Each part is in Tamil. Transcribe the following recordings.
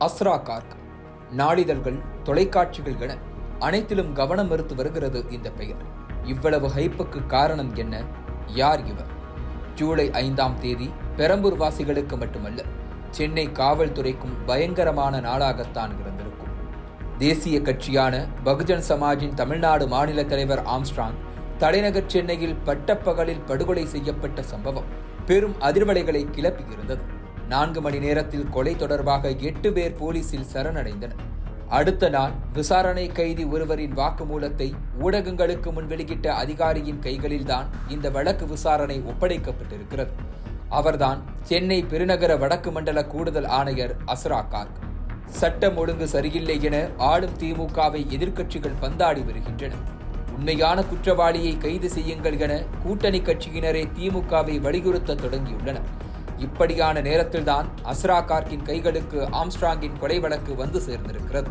அஸ்ரா கார்க் நாளிதழ்கள், தொலைக்காட்சிகள் என அனைத்திலும் கவனம் மறுத்து வருகிறது இந்த பெயர். இவ்வளவு ஹைப்புக்கு காரணம் என்ன? யார் இவர்? ஜூலை 5ஆம் தேதி பெரம்பூர் வாசிகளுக்கு மட்டுமல்ல, சென்னை காவல்துறைக்கும் பயங்கரமான நாளாகத்தான் இருந்திருக்கும். தேசிய கட்சியான பகுஜன் சமாஜின் தமிழ்நாடு மாநில தலைவர் ஆம்ஸ்ட்ராங் தலைநகர் சென்னையில் பட்டப்பகலில் படுகொலை செய்யப்பட்ட சம்பவம் பெரும் அதிர்வலைகளை கிளப்பியிருந்தது. 4 மணி நேரத்தில் கொலை தொடர்பாக 8 பேர் போலீசில் சரணடைந்தனர். அடுத்த நாள் விசாரணை கைதி ஒருவரின் வாக்குமூலத்தை ஊடகங்களுக்கு முன் வெளியிட்ட அதிகாரியின் கைகளில்தான் இந்த வழக்கு விசாரணை ஒப்படைக்கப்பட்டிருக்கிறது. அவர்தான் சென்னை பெருநகர வடக்கு மண்டல கூடுதல் ஆணையர் அஸ்ரா கார்க். சட்டம் ஒழுங்கு சரியில்லை என ஆளும் திமுகவை எதிர்க்கட்சிகள் பந்தாடி வருகின்றன. உண்மையான குற்றவாளியை கைது செய்யுங்கள் என கூட்டணி கட்சியினரே திமுகவை வலியுறுத்த தொடங்கியுள்ளனர். இப்படியான நேரத்தில்தான் அஸ்ரா கார்க்கின் கைகளுக்கு ஆம்ஸ்ட்ராங்கின் கொலை வழக்கு வந்து சேர்ந்திருக்கிறது.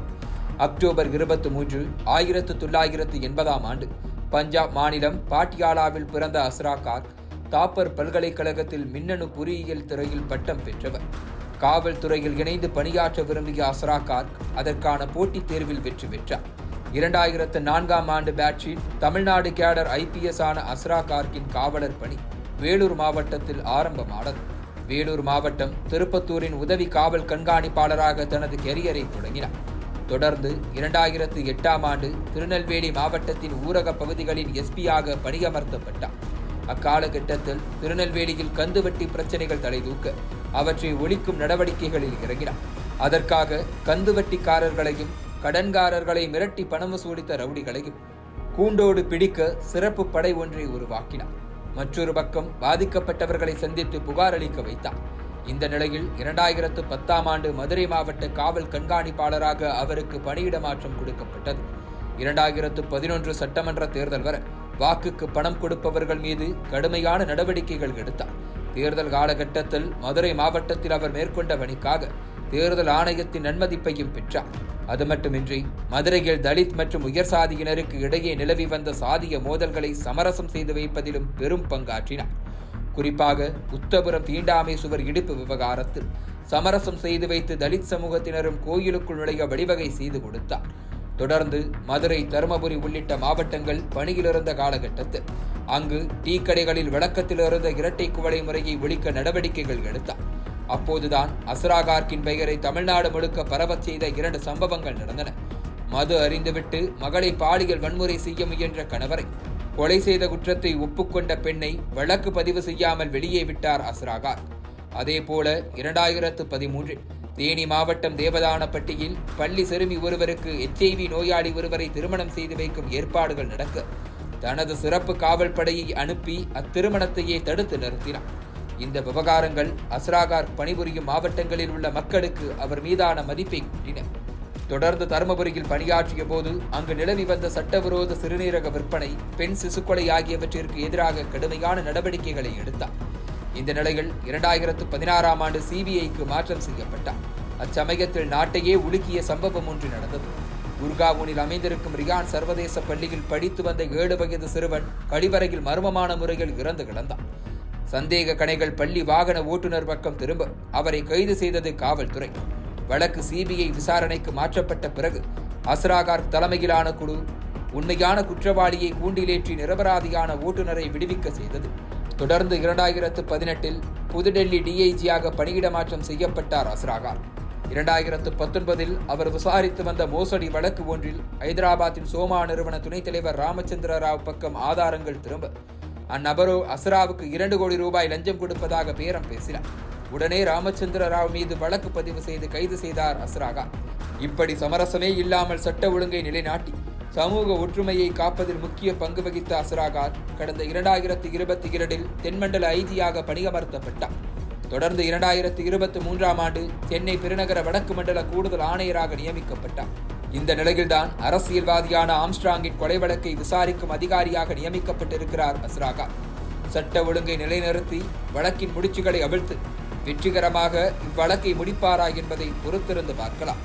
அக்டோபர் 23, 1980ஆம் ஆண்டு பஞ்சாப் மாநிலம் பாட்டியாலாவில் பிறந்த அஸ்ரா கார்க் தாப்பர் பல்கலைக்கழகத்தில் மின்னணு பொறியியல் துறையில் பட்டம் பெற்றவர். காவல்துறையில் இணைந்து பணியாற்ற விரும்பிய அஸ்ரா கார்க் அதற்கான போட்டித் தேர்வில் வெற்றி பெற்றார். 2004ஆம் ஆண்டு பேட்சில் தமிழ்நாடு கேடர் IPS ஆன அஸ்ரா கார்க்கின் காவலர் பணி வேலூர் மாவட்டத்தில் ஆரம்பமானது. வேலூர் மாவட்டம் திருப்பத்தூரின் உதவி காவல் கண்காணிப்பாளராக தனது கெரியரை தொடங்கினார். தொடர்ந்து 2008ஆம் ஆண்டு திருநெல்வேலி மாவட்டத்தின் ஊரக பகுதிகளின் SP-யாக பணியமர்த்தப்பட்டார். அக்காலகட்டத்தில் திருநெல்வேலியில் கந்துவட்டி பிரச்சனைகள் தலைதூக்க அவற்றை ஒழிக்கும் நடவடிக்கைகளில் இறங்கினார். அதற்காக கந்துவட்டிக்காரர்களையும் கடன்காரர்களை மிரட்டி பணம் வசூலித்த ரவுடிகளையும் கூண்டோடு பிடிக்க சிறப்பு படை ஒன்றை உருவாக்கினார். மற்றொரு பக்கம் பாதிக்கப்பட்டவர்களை சந்தித்து புகார் அளிக்க வைத்தார். இந்த நிலையில் 2010ஆம் ஆண்டு மதுரை மாவட்ட காவல் கண்காணிப்பாளராக அவருக்கு பணியிட மாற்றம் கொடுக்கப்பட்டது. 2011 சட்டமன்ற தேர்தல் வரை வாக்குக்கு பணம் கொடுப்பவர்கள் மீது கடுமையான நடவடிக்கைகள் எடுத்தார். தேர்தல் காலகட்டத்தில் மதுரை மாவட்டத்தில் அவர் மேற்கொண்ட பணிக்காக தேர்தல் ஆணையத்தின் நன்மதிப்பையும் பெற்றார். அது மட்டுமின்றி மதுரையில் தலித் மற்றும் உயர் சாதியினருக்கு இடையே நிலவி வந்த சாதிய மோதல்களை சமரசம் செய்து வைப்பதிலும் பெரும் பங்காற்றினார். குறிப்பாக உத்தபுரம் தீண்டாமை சுவர் இடிப்பு விவகாரத்தில் சமரசம் செய்து வைத்து தலித் சமூகத்தினரும் கோயிலுக்குள் நுழைய வழிவகை செய்து கொடுத்தார். தொடர்ந்து மதுரை, தருமபுரி உள்ளிட்ட மாவட்டங்கள் பணியிலிருந்த காலகட்டத்தில் அங்கு டீ கடைகளில் வழக்கத்தில் இருந்த இரட்டை குவளை முறையை ஒழிக்க நடவடிக்கைகள் எடுத்தார். அப்போதுதான் அஸ்ரா கார்க்கின் பெயரை தமிழ்நாடு முழுக்க பரவச் செய்த 2 சம்பவங்கள் நடந்தன. மது அறிந்துவிட்டு மகளை பாலியல் வன்முறை செய்ய முயன்ற கணவரை, கொலை செய்த குற்றத்தை ஒப்புக்கொண்ட பெண்ணை வழக்கு பதிவு செய்யாமல் வெளியே விட்டார் அஸ்ரா கார்க். அதேபோல 2013 தேனி மாவட்டம் தேவதானப்பட்டியில் பள்ளி சிறுமி ஒருவருக்கு HIV நோயாளி ஒருவரை திருமணம் செய்து வைக்கும் ஏற்பாடுகள் நடக்க தனது சிறப்பு காவல் படையை அனுப்பி அத்திருமணத்தையே தடுத்து நிறுத்தினார். இந்த விவகாரங்கள் அஸ்ரா கார்க் பணிபுரியும் மாவட்டங்களில் உள்ள மக்களுக்கு அவர் மீதான மதிப்பை கூட்டின. தொடர்ந்து தருமபுரியில் பணியாற்றிய போது அங்கு நிலவி வந்த சட்டவிரோத சிறுநீரக விற்பனை, பெண் சிசுக்கொலை ஆகியவற்றிற்கு எதிராக கடுமையான நடவடிக்கைகளை எடுத்தார். இந்த நிலையில் 2016ஆம் ஆண்டு CBI-க்கு மாற்றம் செய்யப்பட்டார். அச்சமயத்தில் நாட்டையே உலுக்கிய சம்பவம் ஒன்று நடந்தது. குர்காவூனில் அமைந்திருக்கும் ரியான் சர்வதேச பள்ளியில் படித்து வந்த 7 வயது சிறுவன் கழிவறையில் மர்மமான முறையில் இறந்து கிடந்தார். சந்தேக கணைகள் பள்ளி வாகன ஓட்டுநர் பக்கம் திரும்ப அவரை கைது செய்தது காவல்துறை. வழக்கு CBI விசாரணைக்கு மாற்றப்பட்ட பிறகு அஸ்ரா கார்க் தலைமையிலான குழு உண்மையான குற்றவாளியை கூண்டிலேற்றி நிரபராதியான ஓட்டுநரை விடுவிக்க செய்தது. தொடர்ந்து 2018இல் புதுடெல்லி DIG-யாக பணியிட மாற்றம் செய்யப்பட்டார் அஸ்ரா கார்க். 2019இல் அவர் விசாரித்து வந்த மோசடி வழக்கு ஒன்றில் ஐதராபாத்தின் சோமா நிறுவன துணைத் தலைவர் ராமச்சந்திர ராவ் பக்கம் ஆதாரங்கள் திரும்ப அந்நபரோ அஸ்ராவுக்கு 2 கோடி ரூபாய் லஞ்சம் கொடுப்பதாக பேரம் பேசினார். உடனே ராமச்சந்திர ராவ் மீது வழக்கு பதிவு செய்து கைது செய்தார் அஸ்ரா கார்க். இப்படி சமரசமே இல்லாமல் சட்ட ஒழுங்கை நிலைநாட்டி சமூக ஒற்றுமையை காப்பதில் முக்கிய பங்கு வகித்த அஸ்ரா கார்க் கடந்த 2022இல் தென்மண்டல IG-யாக பணியமர்த்தப்பட்டார். தொடர்ந்து 2023ஆம் ஆண்டு சென்னை பெருநகர வடக்கு மண்டல கூடுதல் ஆணையராக நியமிக்கப்பட்டார். இந்த நிலையில்தான் அரசியல்வாதியான ஆம்ஸ்ட்ராங்கின் கொலை வழக்கை விசாரிக்கும் அதிகாரியாக நியமிக்கப்பட்டிருக்கிறார் அஸ்ரா கார்க். சட்ட ஒழுங்கை நிலைநிறுத்தி வழக்கின் முடிச்சுகளை அவிழ்த்து வெற்றிகரமாக இவ்வழக்கை முடிப்பாரா என்பதை பொறுத்திருந்து பார்க்கலாம்.